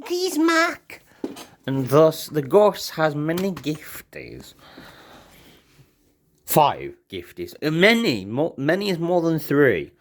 cookies, Mac. And thus, the goose has many gifties. 5 gifties. Many is more than 3.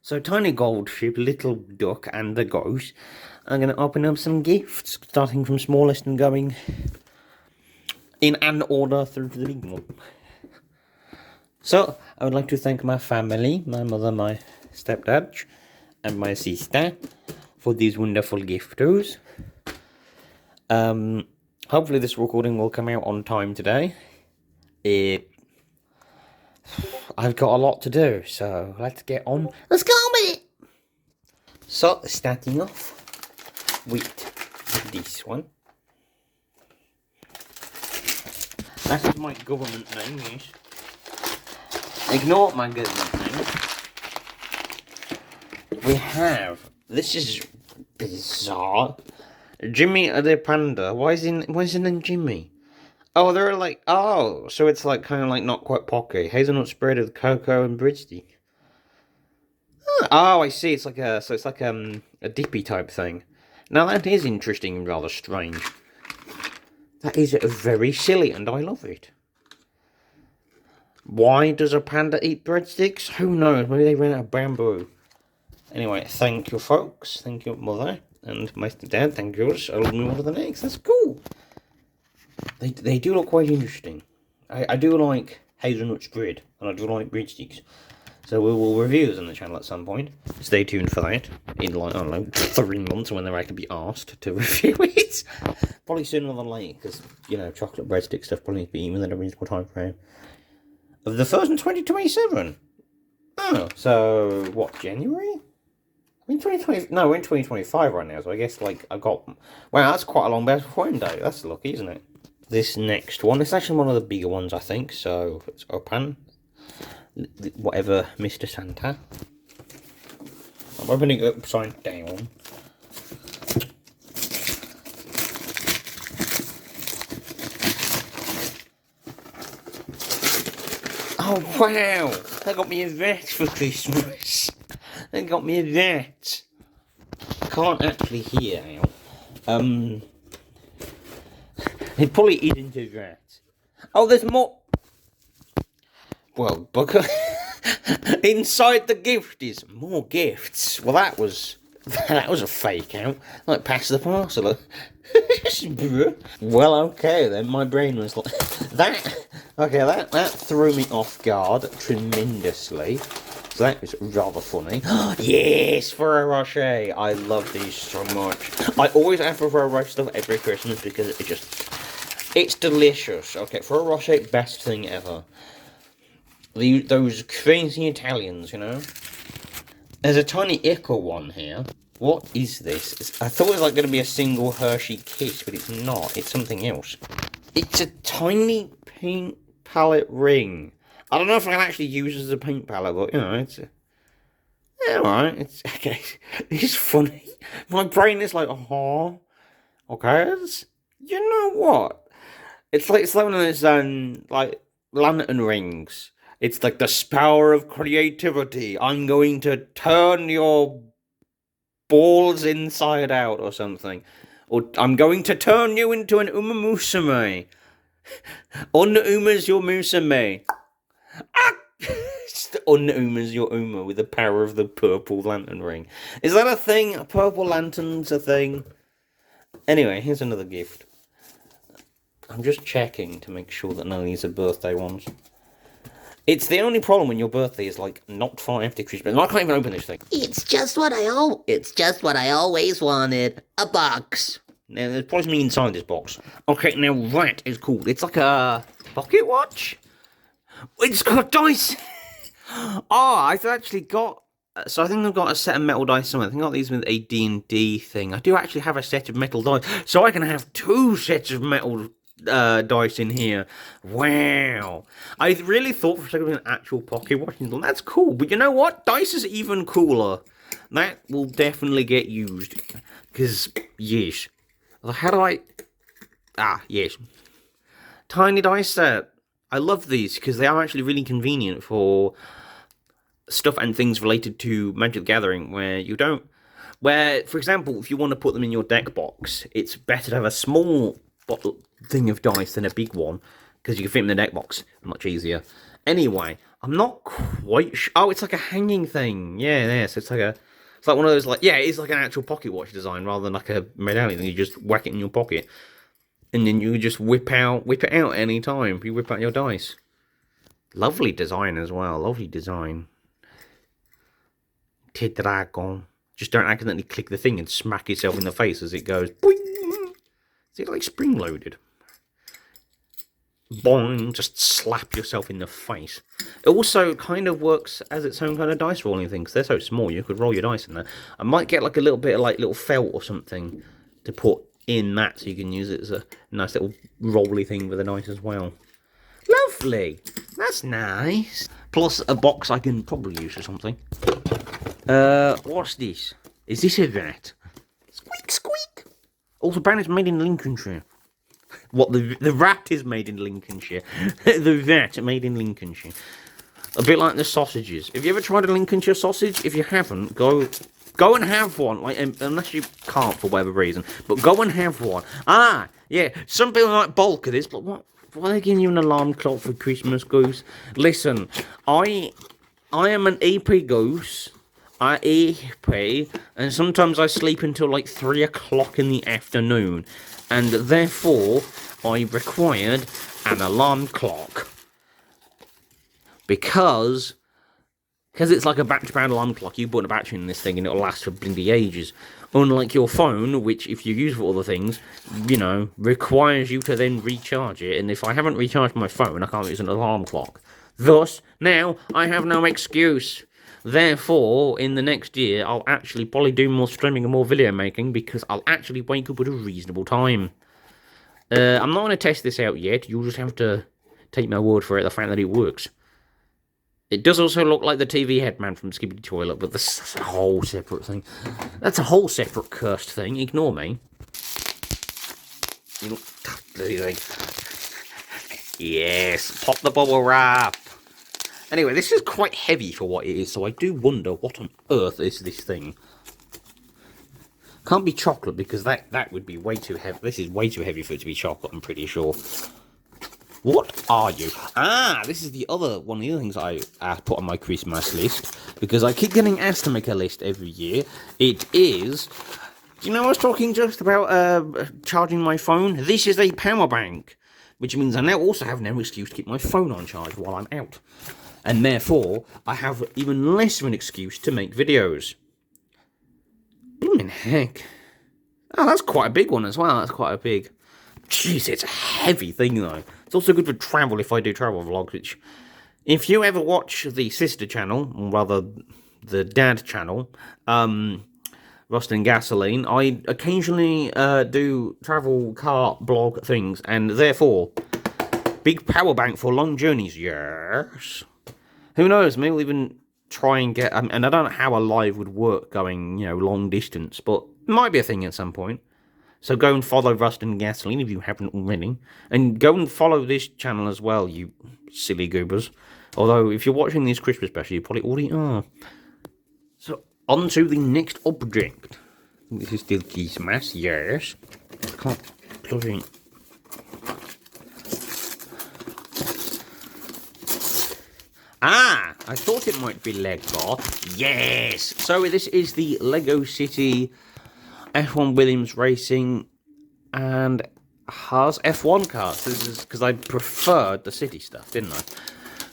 So, Tiny Gold Ship, Little Duck, and the goose are going to open up some gifts, starting from smallest and going in an order through to the big one. So, I would like to thank my family, my mother, my stepdad, and my sister for these wonderful giftos. Hopefully this recording will come out on time today. I've got a lot to do, so let's get on. Let's go on with it! So, starting off with this one. That is my government name, yes. Ignore my government name. We have, this is bizarre, Jimmy the Panda. Why is his name Jimmy? Oh, they're like, oh, so it's like kind of like not quite pocky. Hazelnut spread with cocoa and breadstick. Oh, I see. It's like a dippy type thing. Now that is interesting and rather strange. That is very silly, and I love it. Why does a panda eat breadsticks? Who knows? Maybe they ran out of bamboo. Anyway, thank you, folks. Thank you, mother. And my dad, thank you. I'll move on to the next. That's cool. They do look quite interesting. I do like hazelnut spread, and I do like breadsticks. So we will review those on the channel at some point. Stay tuned for that. In like, I don't know, 3 months when they're actually be asked to review it. Probably sooner than later, because, you know, chocolate breadstick stuff probably needs to be eaten within a reasonable time frame. Of the first in 2027. Oh, so what, January? We're in 2020. No, we're in 2025 right now, so I guess like I've got. Wow, that's quite a long window. That's lucky, isn't it? This next one, it's actually one of the bigger ones, I think. So let's open. Whatever, Mr. Santa. I'm opening it upside down. Oh wow! They got me a vet for Christmas. They got me a vet. Can't actually hear now. It probably isn't a vet. Oh, there's more. Well, inside the gift is more gifts. Well, that was a fake out. Like, pass the parcel. Well, okay then. My brain was like that. Okay, that threw me off guard tremendously. So that was rather funny. Yes, Ferrero Rocher. I love these so much. I always have Ferrero Rocher stuff every Christmas because it's delicious. Okay, Ferrero Rocher, best thing ever. Those crazy Italians, you know. There's a tiny ickle one here. What is this? I thought it was like going to be a single Hershey Kiss, but it's not. It's something else. It's a tiny paint palette ring. I don't know if I can actually use it as a paint palette, but you know, it's alright. It's okay. It's funny. My brain is like, oh, okay. You know what? It's like one of those like lantern rings. It's like the power of creativity. I'm going to turn your balls inside out or something. Or I'm going to turn you into an Uma Musume. Un-Uma's your Musume. Ah! Un-Uma's your Uma with the power of the purple lantern ring. Is that a thing? Purple lantern's a thing? Anyway, here's another gift. I'm just checking to make sure that none of these are birthday ones. It's the only problem when your birthday is like not far after Christmas. And I can't even open this thing. It's just what I always wanted. A box. Now there's probably something inside this box. Okay, now that is cool. It's like a pocket watch. It's got dice. I've actually got. So I think I've got a set of metal dice somewhere. I think I got these with a D&D thing. I do actually have a set of metal dice, so I can have 2 sets of metal dice in here. Wow. I really thought for a second it was an actual pocket watch. That's cool. But you know what? Dice is even cooler. That will definitely get used. Because, yes. How do I... yes. Tiny dice set. I love these because they are actually really convenient for stuff and things related to Magic the Gathering where you don't... Where, for example, if you want to put them in your deck box, it's better to have a small thing of dice than a big one, because you can fit them in the deck box much easier. Anyway, I'm not quite sure. Oh, it's like a hanging thing. Yeah, so it's like one of those, like, yeah, it's like an actual pocket watch design rather than like a medallion. You just whack it in your pocket, and then you just whip it out any time. You whip out your dice. Lovely design as well. Lovely design. Dragon. Just don't accidentally click the thing and smack yourself in the face as it goes. Boing! Is it like spring loaded? Boing! Just slap yourself in the face. It also kind of works as its own kind of dice rolling thing, because they're so small you could roll your dice in there. I might get like a little bit of like little felt or something to put in that so you can use it as a nice little rolly thing with the dice as well. Lovely! That's nice. Plus a box I can probably use for something. What's this? Is this a rat? Squeak, squeak! Also, apparently it's made in Lincolnshire. What, the rat is made in Lincolnshire. The rat made in Lincolnshire. A bit like the sausages. Have you ever tried a Lincolnshire sausage? If you haven't, go and have one. Like, unless you can't for whatever reason. But go and have one. Ah, yeah, some people might balk at this, but what? Why are they giving you an alarm clock for Christmas, Goose? Listen, I am an EP goose. I EP, and sometimes I sleep until like 3 o'clock in the afternoon, and therefore I required an alarm clock. Because it's like a battery-powered alarm clock. You put a battery in this thing and it'll last for bloody ages. Unlike your phone, which if you use for other things, you know, requires you to then recharge it. And if I haven't recharged my phone, I can't use an alarm clock. Thus, now I have no excuse. Therefore, in the next year, I'll actually probably do more streaming and more video making because I'll actually wake up at a reasonable time. I'm not going to test this out yet. You'll just have to take my word for it, the fact that it works. It does also look like the TV headman from Skibbity Toilet, but that's a whole separate thing. That's a whole separate cursed thing. Ignore me. Yes, pop the bubble wrap. Anyway, this is quite heavy for what it is, so I do wonder what on earth is this thing. Can't be chocolate, because that would be way too heavy. This is way too heavy for it to be chocolate, I'm pretty sure. What are you? Ah, this is one of the other things I put on my Christmas list, because I keep getting asked to make a list every year. It is, do you know I was talking just about charging my phone? This is a power bank, which means I now also have no excuse to keep my phone on charge while I'm out. And therefore, I have even less of an excuse to make videos. Blooming heck. Oh, that's quite a big one as well. That's quite a big... Jeez, it's a heavy thing, though. It's also good for travel if I do travel vlogs, which... If you ever watch the sister channel, or rather, the dad channel, Rust and Gasoline, I occasionally do travel car blog things, and therefore, big power bank for long journeys, yes. Who knows, maybe we'll even try and get... and I don't know how a live would work going, you know, long distance, but it might be a thing at some point. So go and follow Rust and Gasoline if you haven't already. And go and follow this channel as well, you silly goobers. Although, if you're watching this Christmas special, you probably already are. So, on to the next object. This is still Christmas, yes. Can't plug in. Ah, I thought it might be Lego. Yes! So this is the Lego City F1 Williams Racing and Haas F1 cars. This is because I preferred the city stuff, didn't I?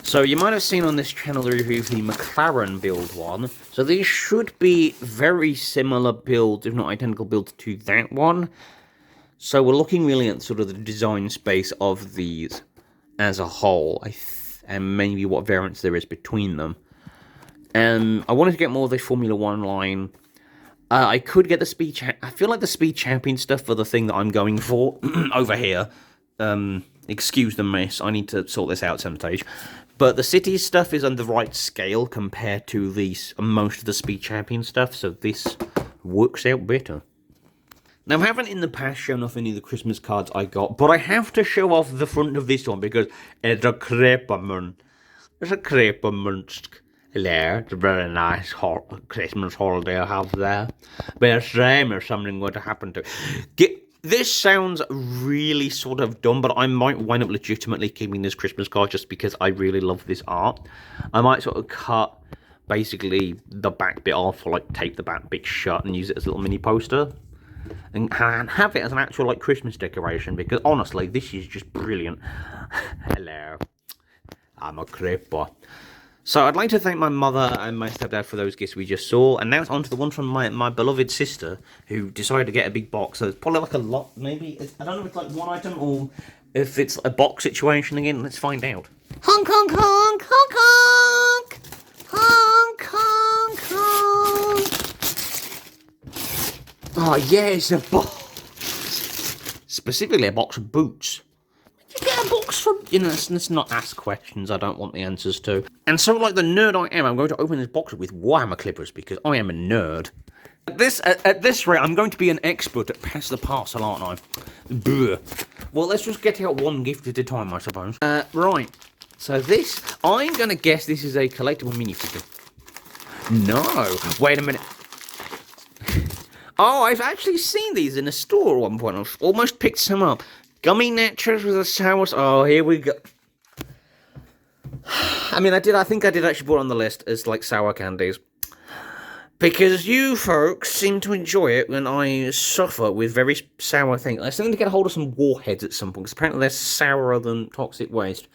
So you might have seen on this channel the review of the McLaren build one. So these should be very similar builds, if not identical builds, to that one. So we're looking really at sort of the design space of these as a whole, and maybe what variance there is between them. I wanted to get more of the Formula 1 line. I could get the Speed I feel like the Speed Champion stuff for the thing that I'm going for over here. Excuse the mess. I need to sort this out some stage. But the City stuff is on the right scale compared to most of the Speed Champion stuff, so this works out better. Now, I haven't in the past shown off any of the Christmas cards I got, but I have to show off the front of this one because it's a creeperman. It's a creeperman. Hello, it's a very nice Christmas holiday I have there. But it's shame if something were to happen to... This sounds really sort of dumb, but I might wind up legitimately keeping this Christmas card just because I really love this art. I might sort of cut basically the back bit off, or like tape the back bit shut and use it as a little mini poster. And have it as an actual like Christmas decoration, because honestly, this is just brilliant. Hello, I'm a creeper. So I'd like to thank my mother and my stepdad for those gifts we just saw, and now it's on to the one from my beloved sister, who decided to get a big box. So it's probably like a lot, maybe. I don't know if it's like one item or if it's a box situation again. Let's find out. Honk, honk, honk, honk, honk. Honk, honk, honk. Oh yes, a box. Specifically a box of boots. You get a box from, let's not ask questions I don't want the answers to. And so, like the nerd I am, I'm going to open this box with Warhammer clippers because I am a nerd. At this rate, I'm going to be an expert at pass the parcel, aren't I? Bleh. Well, let's just get out one gift at a time, I suppose. Right. So this, I'm going to guess this is a collectible minifigure. No. Wait a minute. Oh, I've actually seen these in a store at one point. I've almost picked some up. Gummy nachos with a sour... Oh, here we go. I mean, I think I did actually put it on the list as, like, sour candies. Because you folks seem to enjoy it when I suffer with very sour things. I still need to get a hold of some warheads at some point, because apparently they're sourer than toxic waste.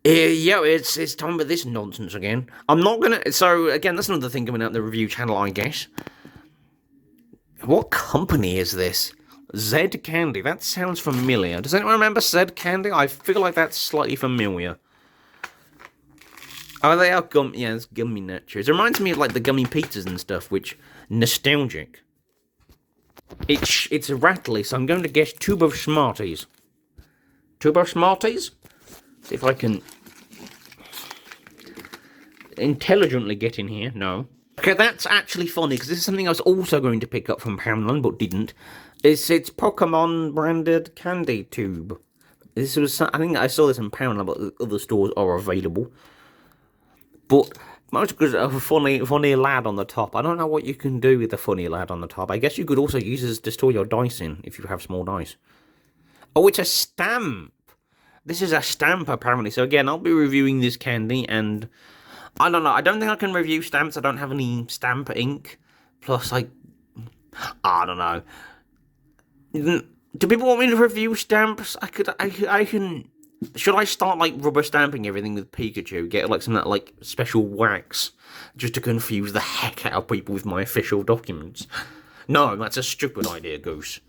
Yeah, it's time for this nonsense again. I'm not gonna... So, again, that's another thing coming out in the review channel, I guess. What company is this? Zed Candy. That sounds familiar. Does anyone remember Zed Candy? I feel like that's slightly familiar. Oh, they are gummy. Yeah, it's gummy nachos. It reminds me of like the gummy pizzas and stuff, which nostalgic. It's rattly, so I'm going to guess tube of Smarties. Tube of Smarties? See if I can intelligently get in here. No. Okay, that's actually funny, because this is something I was also going to pick up from Poundland, but didn't. It's Pokemon branded candy tube. This was, I think I saw this in Poundland, but other stores are available. But most because of a funny lad on the top. I don't know what you can do with the funny lad on the top. I guess you could also use this to store your dice in, if you have small dice. Oh, it's a stamp! This is a stamp, apparently. So again, I'll be reviewing this candy, and... I don't know, I don't think I can review stamps. I don't have any stamp ink. Plus, like... I don't know. Do people want me to review stamps? I can... Should I start, like, rubber stamping everything with Pikachu? Get, like, some, like, special wax? Just to confuse the heck out of people with my official documents? No, that's a stupid idea, Goose.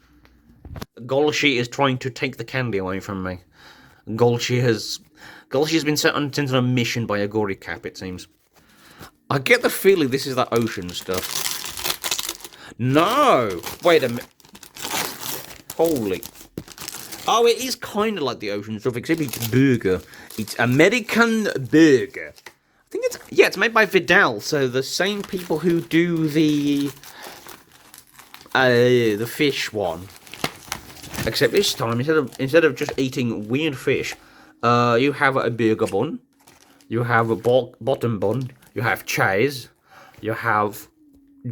Golshi is trying to take the candy away from me. Golshi has been sent on a mission by a gory cap, it seems. I get the feeling this is that ocean stuff. No! Wait a minute. Holy. Oh, it is kind of like the ocean stuff, except it's burger. It's American burger. I think it's... Yeah, it's made by Vidal, so the same people who do the fish one. Except this time, instead of just eating weird fish, you have a burger bun, you have a bottom bun, you have cheese, you have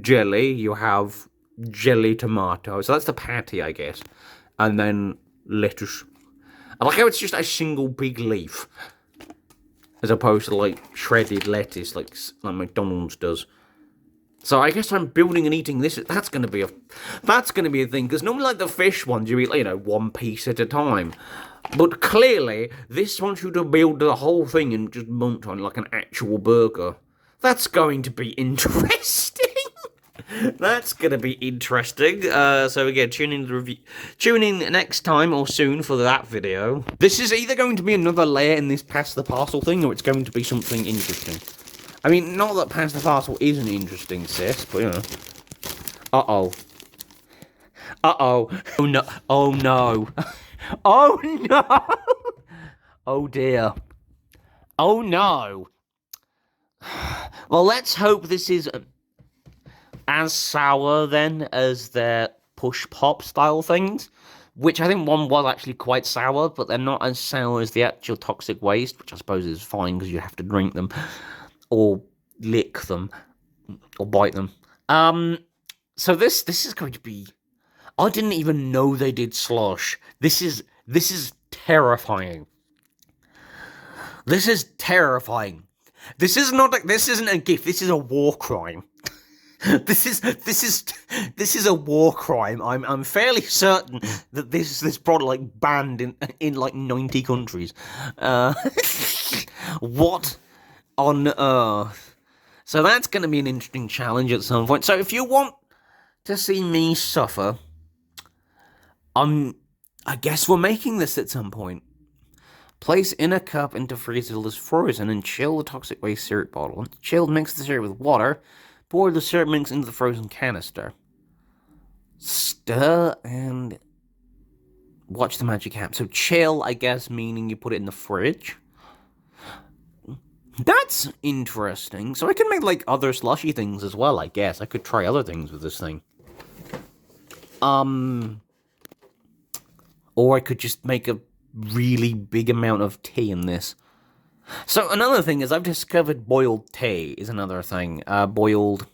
jelly, you have jelly tomato. So that's the patty, I guess. And then lettuce. I like how it's just a single big leaf, as opposed to like shredded lettuce, like McDonald's does. So I guess I'm building and eating this. That's gonna be a thing, because normally like the fish ones you eat, one piece at a time. But clearly this wants you to build the whole thing and just munch on like an actual burger. That's going to be interesting. That's gonna be interesting. So again, tune in next time or soon for that video. This is either going to be another layer in this pass the parcel thing, or it's going to be something interesting. I mean, not that pass the parcel isn't interesting, sis, but Uh-oh. Uh-oh. Oh no. Oh no. Oh no. Oh dear. Oh no. Well, let's hope this is as sour then as their push pop style things, which I think one was actually quite sour, but they're not as sour as the actual toxic waste, which I suppose is fine because you have to drink them. or lick them, or bite them. So this is going to be. I didn't even know they did slosh. This is terrifying. This is terrifying. This isn't a gift. This is a war crime. This is a war crime. I'm fairly certain that this product like banned in like 90 countries. What on earth? So that's going to be an interesting challenge at some point. So if you want to see me suffer, I guess we're making this at some point. Place in a cup into freezer till it's frozen and chill the toxic waste syrup bottle. Once chilled, mix the syrup with water. Pour the syrup mix into the frozen canister. Stir and watch the magic happen. So chill, I guess, meaning you put it in the fridge. That's interesting. So I can make like other slushy things as well, I guess. I could try other things with this thing. Or I could just make a really big amount of tea in this. So another thing is I've discovered boiled tea is another thing. Boiled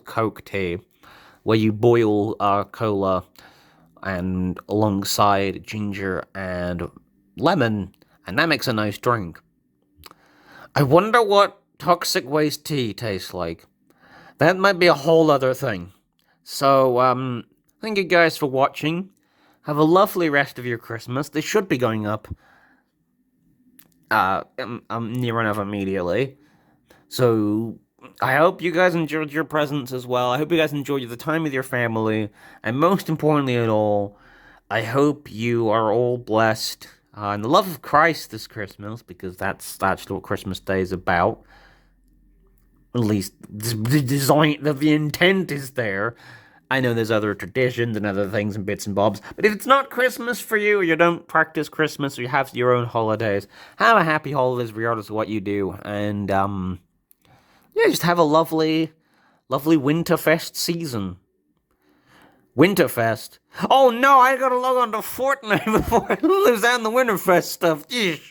Coke tea, where you boil cola and alongside ginger and lemon, and that makes a nice drink. I wonder what toxic waste tea tastes like. That might be a whole other thing. So, thank you guys for watching. Have a lovely rest of your Christmas. They should be going up near enough immediately. So, I hope you guys enjoyed your presents as well. I hope you guys enjoyed the time with your family. And most importantly at all, I hope you are all blessed in the love of Christ this Christmas, because that's actually what Christmas Day is about. At least the intent is there. I know there's other traditions and other things and bits and bobs, but if it's not Christmas for you, or you don't practice Christmas, or you have your own holidays, have a happy holidays regardless of what you do, and, yeah, just have a lovely Winterfest season. Winterfest? Oh no, I gotta log on to Fortnite before I lose out on the Winterfest stuff. Jeez.